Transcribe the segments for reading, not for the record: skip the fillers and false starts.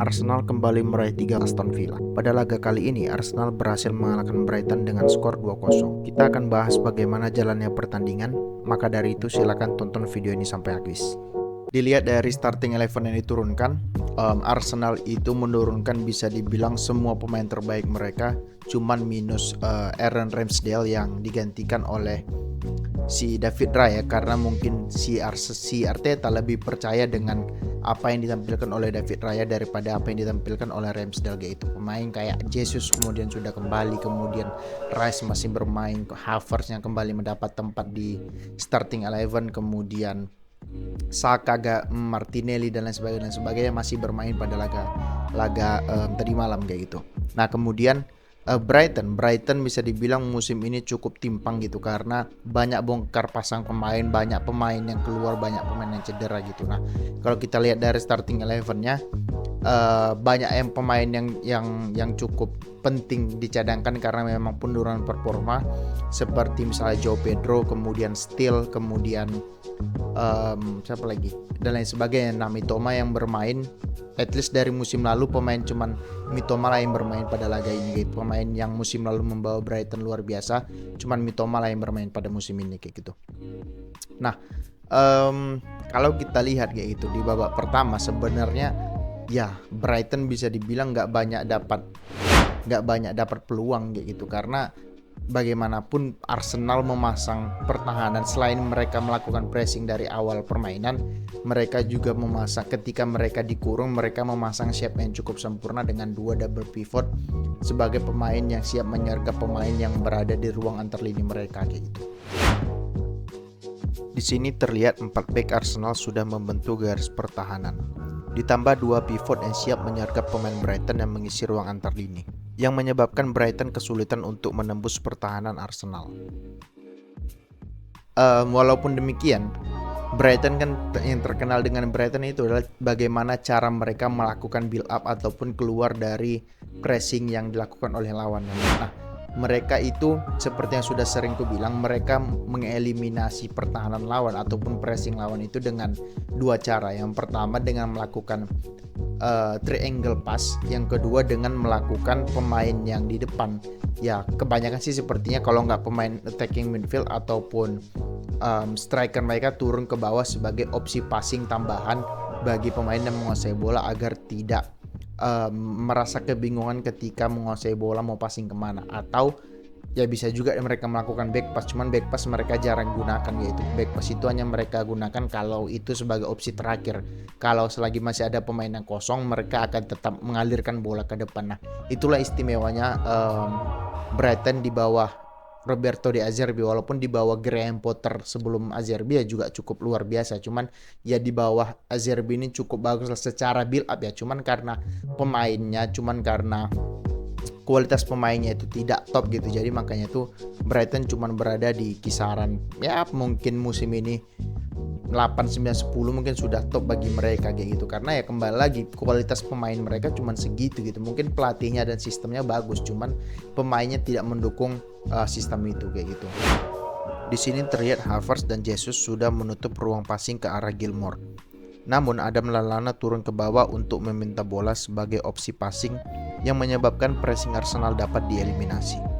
Arsenal kembali meraih 3 Aston Villa. Pada laga kali ini, Arsenal berhasil mengalahkan Brighton dengan skor 2-0. Kita akan bahas bagaimana jalannya pertandingan, maka dari itu silakan tonton video ini sampai habis. Dilihat dari starting 11 yang diturunkan, Arsenal itu menurunkan bisa dibilang semua pemain terbaik mereka, cuman minus Aaron Ramsdale yang digantikan oleh si David Raya, karena mungkin si Arteta lebih percaya dengan apa yang ditampilkan oleh David Raya daripada apa yang ditampilkan oleh Ramsdale, yaitu pemain kayak Jesus kemudian sudah kembali, kemudian Rice masih bermain, Havertz yang kembali mendapat tempat di starting 11, kemudian Saka, Martinelli dan lain sebagainya masih bermain pada laga tadi malam kayak gitu. Nah kemudian Brighton bisa dibilang musim ini cukup timpang gitu, karena banyak bongkar pasang pemain, banyak pemain yang keluar, banyak pemain yang cedera gitu. Nah kalau kita lihat dari starting 11-nya, banyak pemain yang cukup penting dicadangkan karena memang penurunan performa, seperti misalnya João Pedro, kemudian Steele, kemudian siapa lagi dan lain sebagainya. Nah Mitoma yang bermain, at least dari musim lalu pemain cuman Mitoma lah yang bermain pada laga ini gitu. Pemain yang musim lalu membawa Brighton luar biasa, cuman Mitoma lah yang bermain pada musim ini kayak gitu. Nah kalau kita lihat kayak gitu di babak pertama, sebenarnya ya Brighton bisa dibilang nggak banyak dapat peluang kayak gitu, karena bagaimanapun Arsenal memasang pertahanan. Selain mereka melakukan pressing dari awal permainan, mereka juga memasang, ketika mereka dikurung, mereka memasang shape yang cukup sempurna dengan 2 double pivot sebagai pemain yang siap menyergap pemain yang berada di ruang antar lini mereka kayak gitu. Di sini terlihat 4 back Arsenal sudah membentuk garis pertahanan, ditambah 2 pivot yang siap menyergap pemain Brighton yang mengisi ruang antar lini, yang menyebabkan Brighton kesulitan untuk menembus pertahanan Arsenal. Walaupun demikian, Brighton kan yang terkenal dengan Brighton itu adalah bagaimana cara mereka melakukan build up ataupun keluar dari pressing yang dilakukan oleh lawan. Nah, mereka itu seperti yang sudah sering ku bilang, mereka mengeliminasi pertahanan lawan ataupun pressing lawan itu dengan 2 cara. Yang pertama dengan melakukan triangle pass, yang kedua dengan melakukan pemain yang di depan. Ya kebanyakan sih sepertinya kalau nggak pemain attacking midfield ataupun striker, mereka turun ke bawah sebagai opsi passing tambahan bagi pemain yang menguasai bola agar tidak merasa kebingungan ketika menguasai bola mau passing kemana. Atau ya bisa juga mereka melakukan back pass, cuman back pass mereka jarang gunakan, yaitu back pass itu hanya mereka gunakan kalau itu sebagai opsi terakhir. Kalau selagi masih ada pemain yang kosong, mereka akan tetap mengalirkan bola ke depan. Nah itulah istimewanya Brighton di bawah Roberto De Zerbi. Walaupun di bawah Graham Potter sebelum Zerbi ya juga cukup luar biasa, cuman ya di bawah Zerbi ini cukup bagus secara build up ya, cuman karena kualitas pemainnya itu tidak top gitu, jadi makanya tuh Brighton cuman berada di kisaran ya mungkin musim ini 8, 9, 10 mungkin sudah top bagi mereka kayak gitu, karena ya kembali lagi kualitas pemain mereka cuman segitu gitu. Mungkin pelatihnya dan sistemnya bagus, cuman pemainnya tidak mendukung sistem itu kayak gitu. Di sini terlihat Havertz dan Jesus sudah menutup ruang passing ke arah Gilmour. Namun Adam Lallana turun ke bawah untuk meminta bola sebagai opsi passing, yang menyebabkan pressing Arsenal dapat dieliminasi.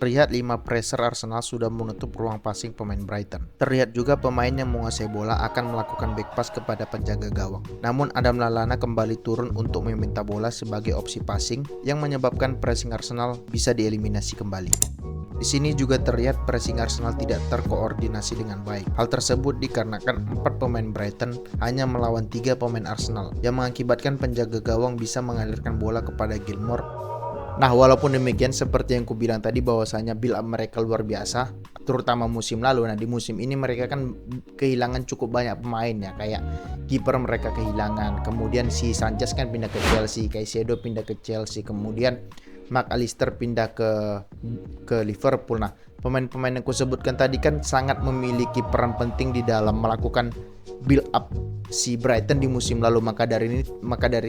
Terlihat 5 pressure Arsenal sudah menutup ruang passing pemain Brighton. Terlihat juga pemain yang menguasai bola akan melakukan back pass kepada penjaga gawang. Namun Adam Lallana kembali turun untuk meminta bola sebagai opsi passing, yang menyebabkan pressing Arsenal bisa dieliminasi kembali. Di sini juga terlihat pressing Arsenal tidak terkoordinasi dengan baik. Hal tersebut dikarenakan 4 pemain Brighton hanya melawan 3 pemain Arsenal, yang mengakibatkan penjaga gawang bisa mengalirkan bola kepada Gilmour. Nah walaupun demikian, seperti yang kubilang tadi bahwasanya build up mereka luar biasa, terutama musim lalu. Nah di musim ini mereka kan kehilangan cukup banyak pemain ya, kayak kiper mereka kehilangan, kemudian si Sanchez kan pindah ke Chelsea, Caicedo pindah ke Chelsea, kemudian McAllister pindah ke Liverpool. Nah pemain-pemain yang kusebutkan tadi kan sangat memiliki peran penting di dalam melakukan build up si Brighton di musim lalu. Maka dari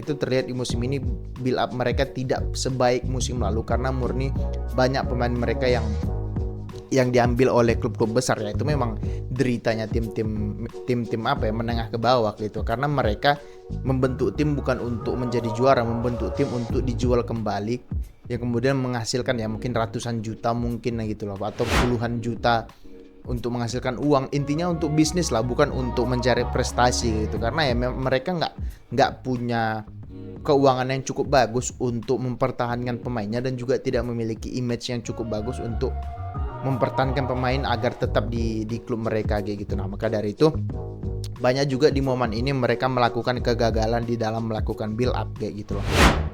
itu terlihat di musim ini build up mereka tidak sebaik musim lalu, karena murni banyak pemain mereka yang diambil oleh klub-klub besar ya, itu memang deritanya tim-tim apa ya, menengah ke bawah gitu, karena mereka membentuk tim bukan untuk menjadi juara, membentuk tim untuk dijual kembali yang kemudian menghasilkan ya mungkin ratusan juta mungkin gitu loh, atau puluhan juta untuk menghasilkan uang. Intinya untuk bisnis lah, bukan untuk mencari prestasi gitu, karena ya mereka nggak punya keuangan yang cukup bagus untuk mempertahankan pemainnya dan juga tidak memiliki image yang cukup bagus untuk mempertahankan pemain agar tetap di klub mereka kayak gitu. Nah, maka dari itu banyak juga di momen ini mereka melakukan kegagalan di dalam melakukan build up kayak gitu loh.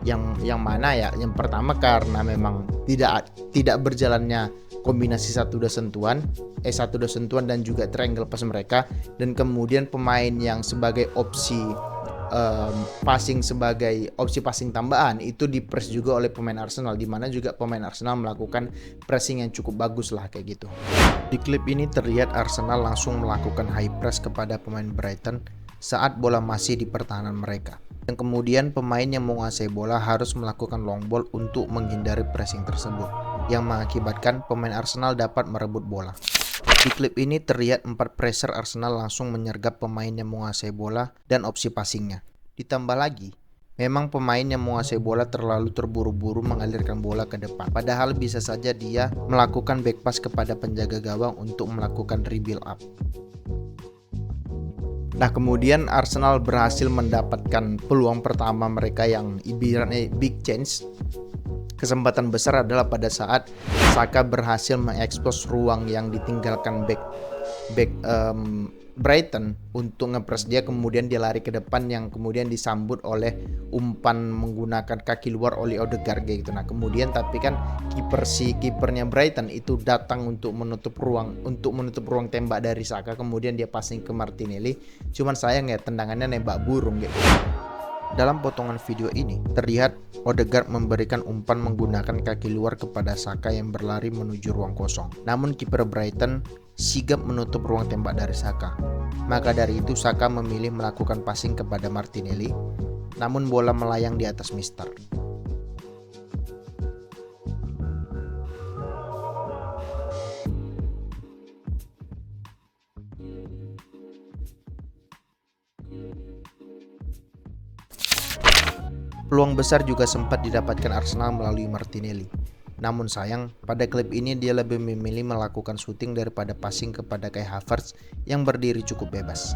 Yang mana ya, yang pertama karena memang tidak berjalannya kombinasi satu dua sentuhan dan juga triangle pass mereka, dan kemudian pemain yang sebagai opsi sebagai opsi passing tambahan itu dipress juga oleh pemain Arsenal, di mana juga pemain Arsenal melakukan pressing yang cukup bagus lah kayak gitu. Di klip ini terlihat Arsenal langsung melakukan high press kepada pemain Brighton saat bola masih di pertahanan mereka, dan kemudian pemain yang menguasai bola harus melakukan long ball untuk menghindari pressing tersebut, yang mengakibatkan pemain Arsenal dapat merebut bola. Di klip ini terlihat 4 pressure Arsenal langsung menyergap pemain yang menguasai bola dan opsi passingnya. Ditambah lagi, memang pemain yang menguasai bola terlalu terburu-buru mengalirkan bola ke depan, padahal bisa saja dia melakukan back pass kepada penjaga gawang untuk melakukan rebuild up. Nah, kemudian Arsenal berhasil mendapatkan peluang pertama mereka yang ibaratnya big chance. Kesempatan besar adalah pada saat Saka berhasil mengekspos ruang yang ditinggalkan back Brighton untuk ngepres dia, kemudian dia lari ke depan yang kemudian disambut oleh umpan menggunakan kaki luar oleh Odegaard gitu. Nah, kemudian tapi kan kipernya Brighton itu datang untuk menutup ruang tembak dari Saka, kemudian dia passing ke Martinelli. Cuman sayang ya, tendangannya nembak burung gitu. Dalam potongan video ini terlihat Odegaard memberikan umpan menggunakan kaki luar kepada Saka yang berlari menuju ruang kosong. Namun kiper Brighton sigap menutup ruang tembak dari Saka. Maka dari itu Saka memilih melakukan passing kepada Martinelli, namun bola melayang di atas Mister. Peluang besar juga sempat didapatkan Arsenal melalui Martinelli. Namun sayang, pada klip ini dia lebih memilih melakukan shooting daripada passing kepada Kai Havertz yang berdiri cukup bebas.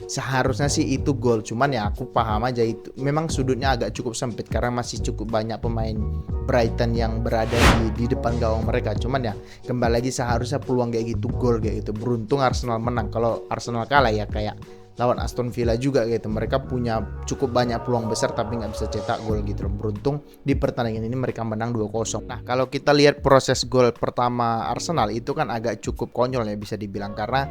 Seharusnya sih itu gol, cuman ya aku paham aja itu memang sudutnya agak cukup sempit karena masih cukup banyak pemain Brighton yang berada di depan gawang mereka. Cuman ya kembali lagi seharusnya peluang kayak gitu gol kayak gitu. Beruntung Arsenal menang. Kalau Arsenal kalah ya kayak lawan Aston Villa juga gitu, mereka punya cukup banyak peluang besar tapi nggak bisa cetak gol gitu. Beruntung di pertandingan ini mereka menang 2-0. Nah, kalau kita lihat proses gol pertama Arsenal itu kan agak cukup konyol ya bisa dibilang, karena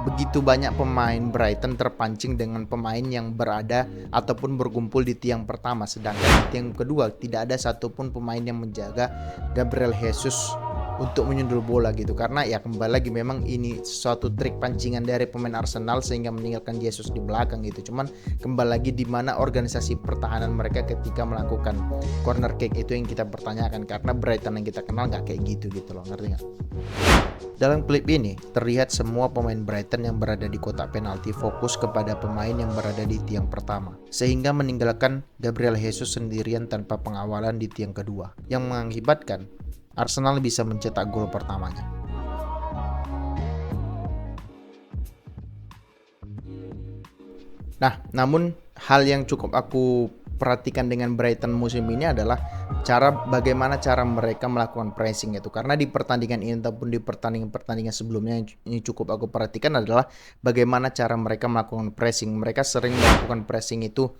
begitu banyak pemain Brighton terpancing dengan pemain yang berada ataupun berkumpul di tiang pertama, sedangkan di tiang kedua tidak ada satupun pemain yang menjaga Gabriel Jesus untuk menyundul bola gitu. Karena ya kembali lagi memang ini suatu trik pancingan dari pemain Arsenal sehingga meninggalkan Jesus di belakang gitu. Cuman kembali lagi di mana organisasi pertahanan mereka ketika melakukan corner kick itu yang kita pertanyakan, karena Brighton yang kita kenal nggak kayak gitu loh, ngerti nggak? Dalam klip ini terlihat semua pemain Brighton yang berada di kotak penalti fokus kepada pemain yang berada di tiang pertama, sehingga meninggalkan Gabriel Jesus sendirian tanpa pengawalan di tiang kedua, yang mengakibatkan Arsenal bisa mencetak gol pertamanya. Nah, namun hal yang cukup aku perhatikan dengan Brighton musim ini adalah bagaimana cara mereka melakukan pressing itu. Karena di pertandingan ini ataupun di pertandingan sebelumnya yang cukup aku perhatikan adalah bagaimana cara mereka melakukan pressing. Mereka sering melakukan pressing itu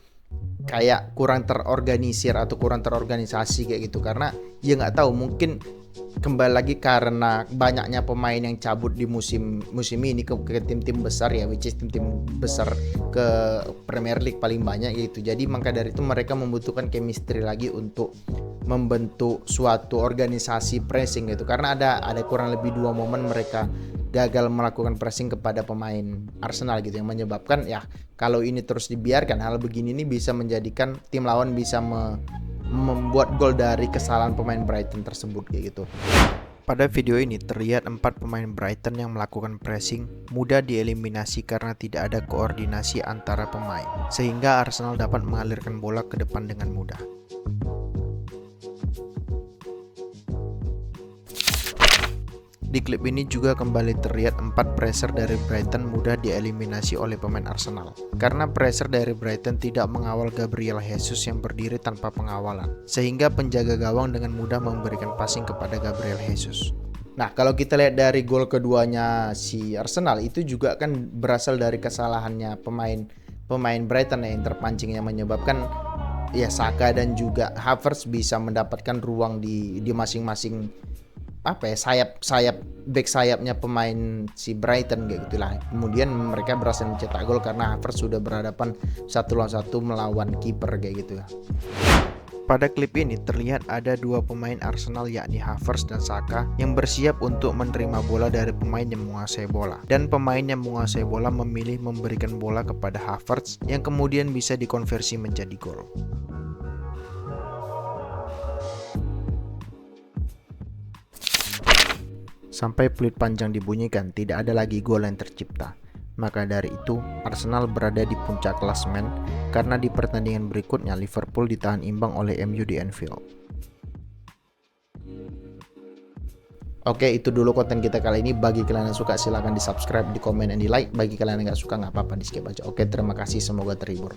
kayak kurang terorganisir atau kurang terorganisasi kayak gitu, karena ya nggak tahu, mungkin kembali lagi karena banyaknya pemain yang cabut di musim ini ke tim-tim besar ya, which is tim-tim besar ke Premier League paling banyak gitu. Jadi maka dari itu mereka membutuhkan chemistry lagi untuk membentuk suatu organisasi pressing gitu, karena ada kurang lebih 2 momen mereka gagal melakukan pressing kepada pemain Arsenal gitu, yang menyebabkan ya kalau ini terus dibiarkan hal begini ini bisa menjadikan tim lawan bisa membuat gol dari kesalahan pemain Brighton tersebut kayak gitu. Pada video ini terlihat 4 pemain Brighton yang melakukan pressing mudah dieliminasi karena tidak ada koordinasi antara pemain, sehingga Arsenal dapat mengalirkan bola ke depan dengan mudah. Di klip ini juga kembali terlihat 4 pressure dari Brighton mudah dieliminasi oleh pemain Arsenal. Karena pressure dari Brighton tidak mengawal Gabriel Jesus yang berdiri tanpa pengawalan, sehingga penjaga gawang dengan mudah memberikan passing kepada Gabriel Jesus. Nah, kalau kita lihat dari gol keduanya si Arsenal itu juga kan berasal dari kesalahannya pemain Brighton yang terpancing, yang menyebabkan ya Saka dan juga Havertz bisa mendapatkan ruang di masing-masing back sayapnya pemain si Brighton kayak gitulah. Kemudian mereka berhasil mencetak gol karena Havertz sudah berhadapan 1-1 melawan kiper kayak gitu ya. Pada klip ini terlihat ada 2 pemain Arsenal yakni Havertz dan Saka yang bersiap untuk menerima bola dari pemain yang menguasai bola, dan pemain yang menguasai bola memilih memberikan bola kepada Havertz yang kemudian bisa dikonversi menjadi gol. Sampai peluit panjang dibunyikan, tidak ada lagi gol yang tercipta. Maka dari itu, Arsenal berada di puncak klasemen karena di pertandingan berikutnya Liverpool ditahan imbang oleh MU di Anfield. Oke, itu dulu konten kita kali ini. Bagi kalian yang suka silahkan di subscribe, di komen, dan di like. Bagi kalian yang nggak suka nggak apa-apa, di skip aja. Oke, terima kasih, semoga terhibur.